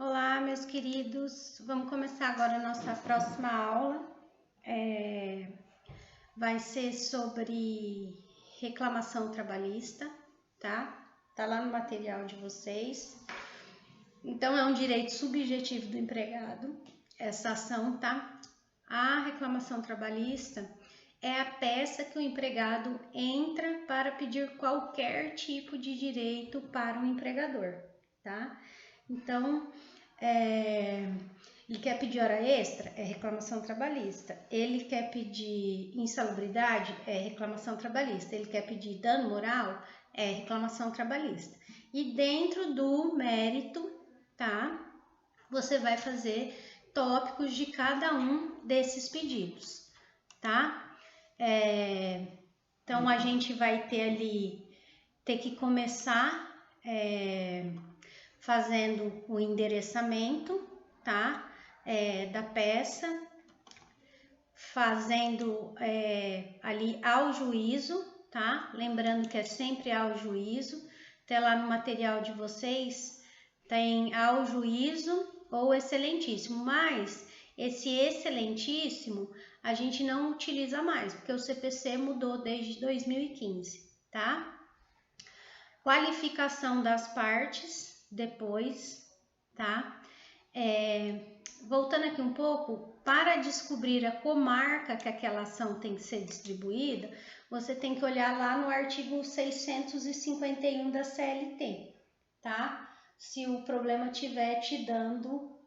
Olá, meus queridos. Vamos começar agora a nossa próxima aula. Vai ser sobre reclamação trabalhista, tá? Tá lá no material de vocês. Então, é um direito subjetivo do empregado, essa ação, tá? A reclamação trabalhista é a peça que o empregado entra para pedir qualquer tipo de direito para o empregador, tá? Então, ele quer pedir hora extra? É reclamação trabalhista. Ele quer pedir insalubridade? É reclamação trabalhista. Ele quer pedir dano moral? É reclamação trabalhista. E dentro do mérito, tá? Você vai fazer tópicos de cada um desses pedidos, tá? Então, a gente vai ter que começar fazendo o endereçamento, tá? Da peça, fazendo ali ao juízo, tá? Lembrando que é sempre ao juízo. Até lá no material de vocês tem ao juízo ou excelentíssimo, mas esse excelentíssimo a gente não utiliza mais, porque o CPC mudou desde 2015, tá? Qualificação das partes depois, tá? Voltando aqui um pouco, para descobrir a comarca que aquela ação tem que ser distribuída, você tem que olhar lá no artigo 651 da CLT, tá? Se o problema estiver te dando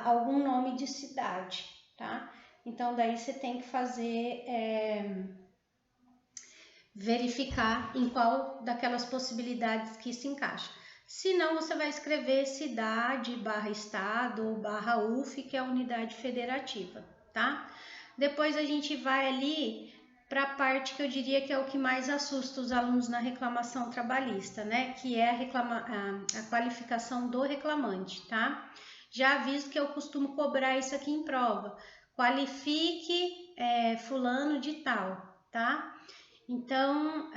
algum nome de cidade, tá? Então, daí você tem que fazer, verificar em qual daquelas possibilidades que se encaixa. Se não, você vai escrever cidade, /estado ou /UF, que é a unidade federativa, tá? Depois a gente vai ali para a parte que eu diria que é o que mais assusta os alunos na reclamação trabalhista, né? Que é a qualificação do reclamante, tá? Já aviso que eu costumo cobrar isso aqui em prova. Qualifique fulano de tal, tá? Então,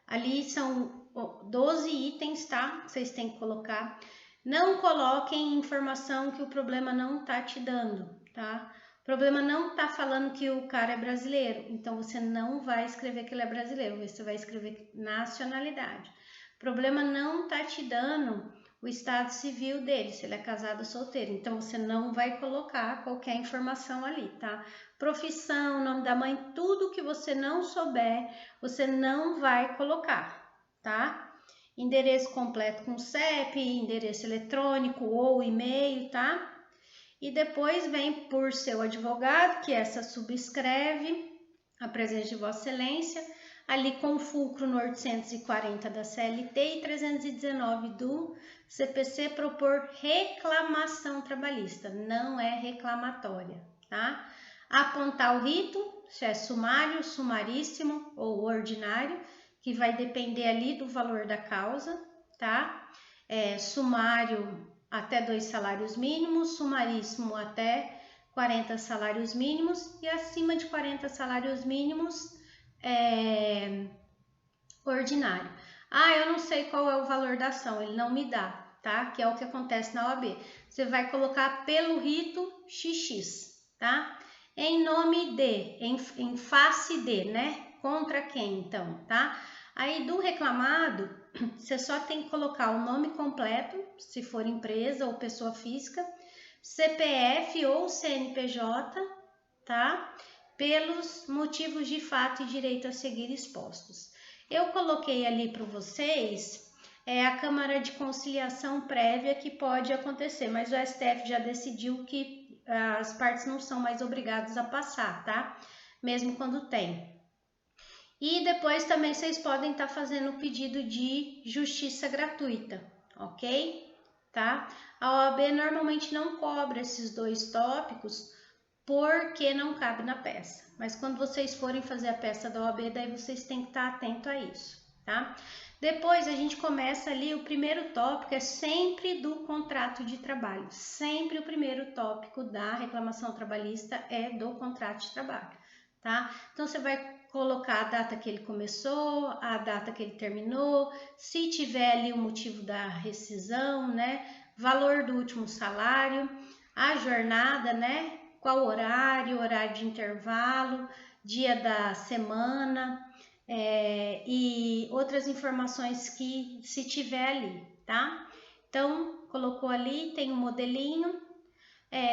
ali são 12 itens, tá? Vocês têm que colocar. Não coloquem informação que o problema não tá te dando, tá? O problema não tá falando que o cara é brasileiro, então você não vai escrever que ele é brasileiro, você vai escrever nacionalidade. O problema não tá te dando o estado civil dele, se ele é casado ou solteiro, então você não vai colocar qualquer informação ali, tá? Profissão, nome da mãe, tudo que você não souber, você não vai colocar, tá? Endereço completo com CEP, endereço eletrônico ou e-mail, tá? E depois vem por seu advogado, que essa subscreve a presença de Vossa Excelência, ali com fulcro no 840 da CLT e 319 do CPC, propor reclamação trabalhista, não é reclamatória, tá? Apontar o rito, se é sumário, sumaríssimo ou ordinário, que vai depender ali do valor da causa, tá? Sumário até 2 salários mínimos, sumaríssimo até 40 salários mínimos e acima de 40 salários mínimos, ordinário. Eu não sei qual é o valor da ação, ele não me dá, tá? Que é o que acontece na OAB. Você vai colocar pelo rito XX, tá? Em nome de, em face de, né? Contra quem, então, tá? Aí do reclamado, você só tem que colocar o nome completo, se for empresa ou pessoa física, CPF ou CNPJ, tá? Pelos motivos de fato e direito a seguir expostos. Eu coloquei ali para vocês a Câmara de Conciliação Prévia que pode acontecer, mas o STF já decidiu que as partes não são mais obrigadas a passar, tá? Mesmo quando tem. E depois também vocês podem estar fazendo o pedido de justiça gratuita, ok? Tá? A OAB normalmente não cobra esses 2 tópicos porque não cabe na peça. Mas quando vocês forem fazer a peça da OAB, daí vocês têm que estar atento a isso, tá? Depois a gente começa ali, o primeiro tópico é sempre do contrato de trabalho. Sempre o primeiro tópico da reclamação trabalhista é do contrato de trabalho, tá? Então você vai colocar a data que ele começou, a data que ele terminou, se tiver ali o motivo da rescisão, né? Valor do último salário, a jornada, né? Qual horário, horário de intervalo, dia da semana, e outras informações que se tiver ali, tá? Então, colocou ali, tem um modelinho.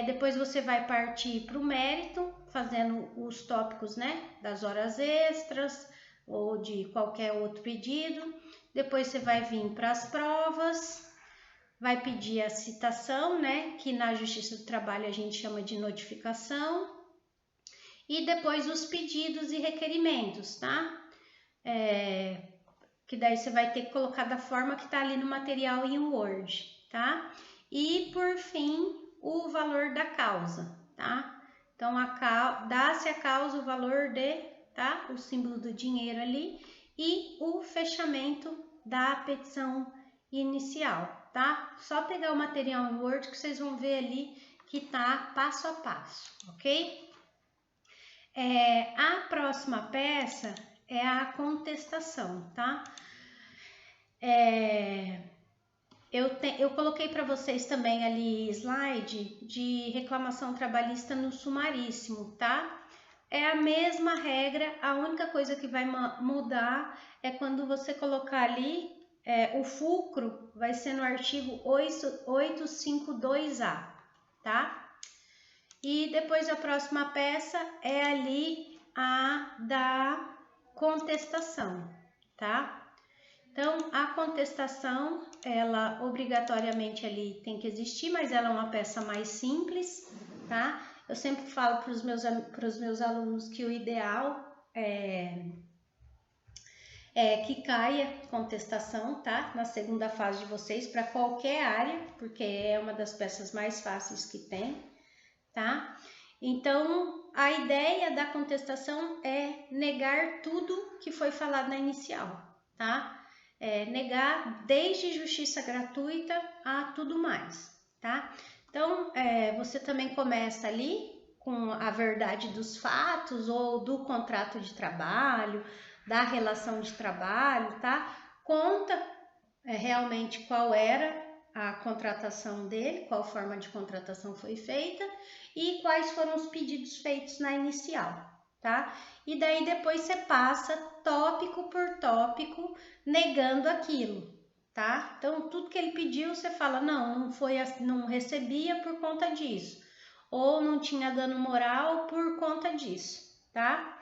Depois você vai partir para o mérito, fazendo os tópicos, né, das horas extras ou de qualquer outro pedido. Depois você vai vir para as provas, vai pedir a citação, né, que na Justiça do Trabalho a gente chama de notificação. E depois os pedidos e requerimentos, tá? Que daí você vai ter que colocar da forma que tá ali no material em Word, tá? E por fim, o valor da causa, tá? Então, dá-se a causa o valor de, tá? O símbolo do dinheiro ali e o fechamento da petição inicial, tá? Só pegar o material em Word que vocês vão ver ali que tá passo a passo, ok? A próxima peça é a contestação, tá? Eu coloquei para vocês também ali slide de reclamação trabalhista no sumaríssimo, tá? É a mesma regra, a única coisa que vai mudar é quando você colocar ali, o fulcro vai ser no artigo 852A, tá? E depois a próxima peça é ali a da contestação, tá? Então, a contestação, ela obrigatoriamente ali tem que existir, mas ela é uma peça mais simples, tá? Eu sempre falo para os meus alunos que o ideal é que caia contestação, tá? Na segunda fase de vocês, para qualquer área, porque é uma das peças mais fáceis que tem, tá? Então, a ideia da contestação é negar tudo que foi falado na inicial, tá? Negar desde justiça gratuita a tudo mais, tá? Então, você também começa ali com a verdade dos fatos ou do contrato de trabalho, da relação de trabalho, tá? Conta realmente qual era a contratação dele, qual forma de contratação foi feita e quais foram os pedidos feitos na inicial, tá? E daí depois você passa tópico por tópico negando aquilo, tá? Então tudo que ele pediu você fala não foi, não recebia por conta disso, ou não tinha dano moral por conta disso, tá?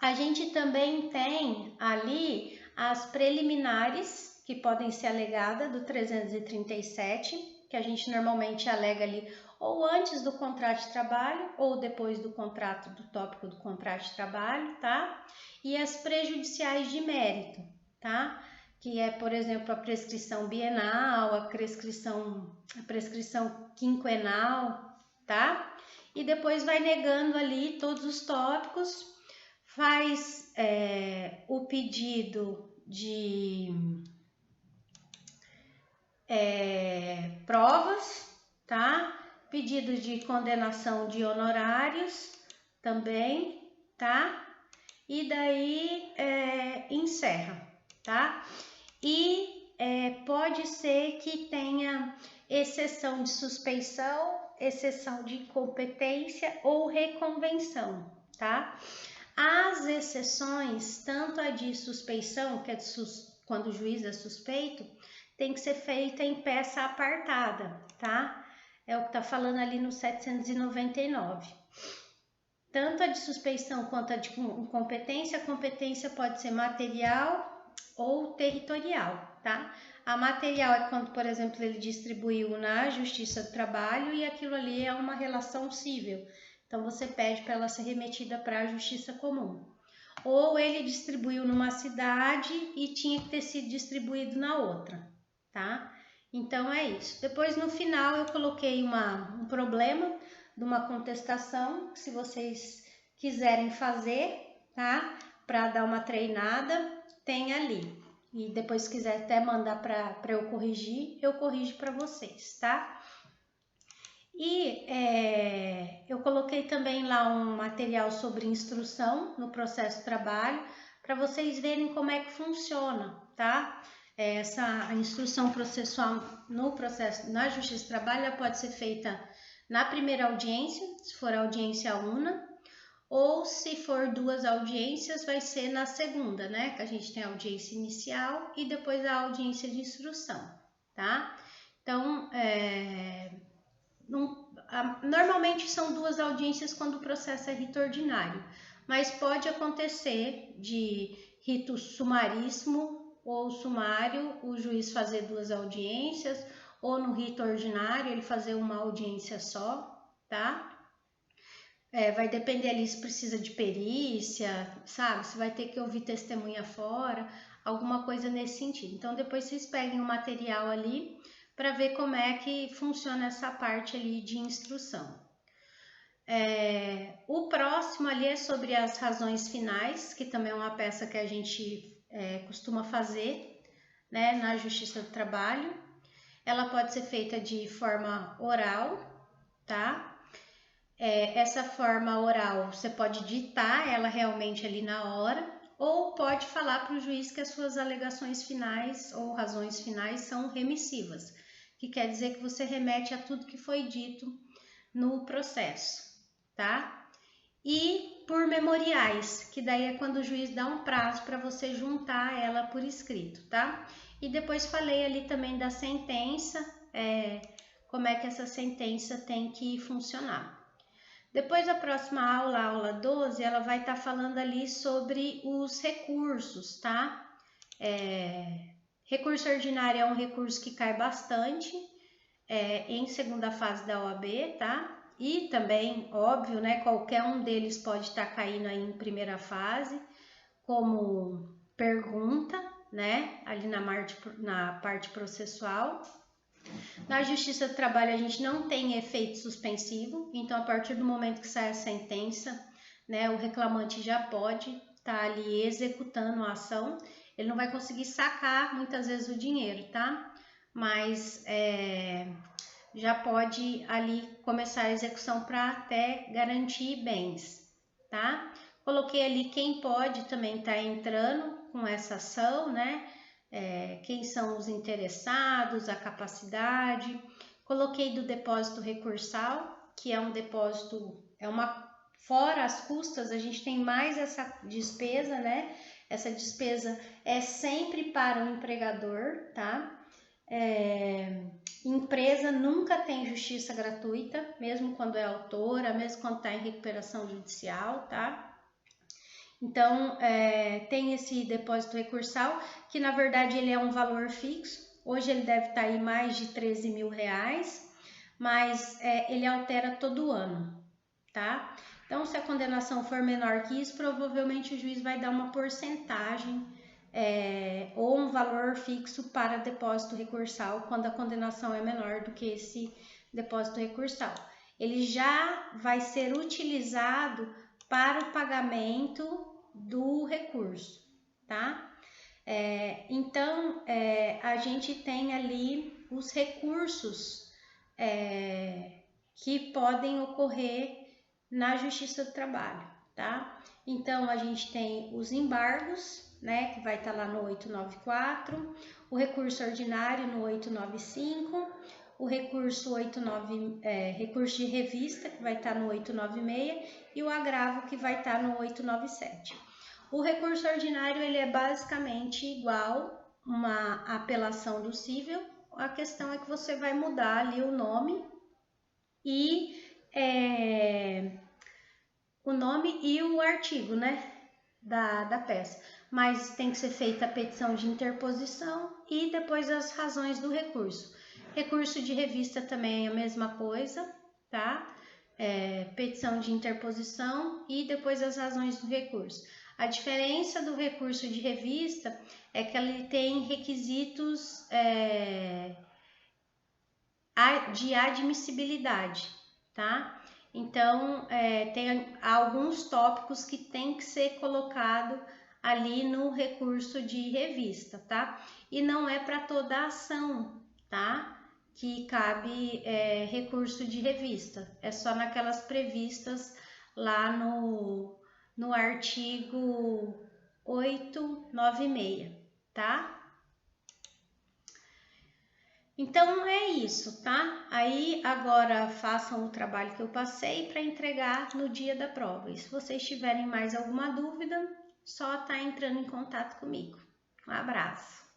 A gente também tem ali as preliminares que podem ser alegadas do 337, que a gente normalmente alega ali ou antes do contrato de trabalho ou depois do contrato, do tópico do contrato de trabalho, tá? E as prejudiciais de mérito, tá? Que é, por exemplo, a prescrição bienal, a prescrição quinquenal, tá? E depois vai negando ali todos os tópicos, faz o pedido de provas, tá? Pedido de condenação de honorários também, tá? E daí encerra, tá? E pode ser que tenha exceção de suspeição, exceção de incompetência ou reconvenção, tá? As exceções, tanto a de suspeição, que é quando o juiz é suspeito, tem que ser feita em peça apartada, tá? É o que tá falando ali no 799. Tanto a de suspeição quanto a de incompetência, a competência pode ser material ou territorial, tá? A material é quando, por exemplo, ele distribuiu na Justiça do Trabalho e aquilo ali é uma relação cível. Então, você pede para ela ser remetida para a Justiça Comum. Ou ele distribuiu numa cidade e tinha que ter sido distribuído na outra, tá? Então, é isso. Depois, no final, eu coloquei um problema de uma contestação, que se vocês quiserem fazer, tá? Para dar uma treinada, tem ali. E depois, se quiser até mandar para eu corrigir, eu corrijo para vocês, tá? E eu coloquei também lá um material sobre instrução no processo de trabalho, para vocês verem como é que funciona, tá? Essa instrução processual no processo na Justiça do Trabalho, ela pode ser feita na primeira audiência, se for audiência una, ou se for 2 audiências, vai ser na segunda, né? Que a gente tem a audiência inicial e depois a audiência de instrução, tá? Então, normalmente são 2 audiências quando o processo é rito ordinário, mas pode acontecer de rito sumaríssimo ou sumário, o juiz fazer 2 audiências, ou no rito ordinário ele fazer uma audiência só, tá? Vai depender ali se precisa de perícia, sabe? Se vai ter que ouvir testemunha fora, alguma coisa nesse sentido. Então, depois vocês peguem o material ali para ver como é que funciona essa parte ali de instrução. O próximo ali é sobre as razões finais, que também é uma peça que a gente costuma fazer, né, na Justiça do Trabalho. Ela pode ser feita de forma oral, tá? Essa forma oral, você pode ditar ela realmente ali na hora, ou pode falar para o juiz que as suas alegações finais ou razões finais são remissivas, que quer dizer que você remete a tudo que foi dito no processo, tá? E por memoriais, que daí é quando o juiz dá um prazo para você juntar ela por escrito, tá? E depois falei ali também da sentença, como é que essa sentença tem que funcionar. Depois da próxima aula, a aula 12, ela vai estar falando ali sobre os recursos, tá? Recurso ordinário é um recurso que cai bastante em segunda fase da OAB, tá? E também, óbvio, né? Qualquer um deles pode estar caindo aí em primeira fase, como pergunta, né? Ali na parte processual. Na Justiça do Trabalho a gente não tem efeito suspensivo, então a partir do momento que sai a sentença, né, o reclamante já pode estar ali executando a ação. Ele não vai conseguir sacar muitas vezes o dinheiro, tá? Mas já pode ali começar a execução para até garantir bens, tá? Coloquei ali quem pode também estar entrando com essa ação, né? Quem são os interessados, a capacidade. Coloquei do depósito recursal, que é um depósito, fora as custas, a gente tem mais essa despesa, né? Essa despesa é sempre para o empregador, tá? Empresa nunca tem justiça gratuita, mesmo quando é autora, mesmo quando está em recuperação judicial, tá? Então, tem esse depósito recursal, que na verdade ele é um valor fixo. Hoje ele deve estar aí mais de 13 mil reais, mas ele altera todo ano, tá? Então, se a condenação for menor que isso, provavelmente o juiz vai dar uma porcentagem ou um valor fixo para depósito recursal, quando a condenação é menor do que esse depósito recursal. Ele já vai ser utilizado para o pagamento do recurso, tá? Então, a gente tem ali os recursos que podem ocorrer na Justiça do Trabalho, tá? Então, a gente tem os embargos, né, que vai estar lá no 894, o recurso ordinário no 895, o recurso recurso de revista, que vai estar no 896, e o agravo, que vai estar no 897. O recurso ordinário, ele é basicamente igual uma apelação do cível. A questão é que você vai mudar ali o nome e o artigo, né, da peça. Mas tem que ser feita a petição de interposição e depois as razões do recurso. Recurso de revista também é a mesma coisa, tá? Petição de interposição e depois as razões do recurso. A diferença do recurso de revista é que ele tem requisitos de admissibilidade, tá? Então, tem alguns tópicos que tem que ser colocado ali no recurso de revista, tá? E não é para toda a ação, tá? que cabe recurso de revista. É só naquelas previstas lá no artigo 896, tá? Então é isso, tá? Aí agora façam o trabalho que eu passei para entregar no dia da prova. E se vocês tiverem mais alguma dúvida, só tá entrando em contato comigo. Um abraço.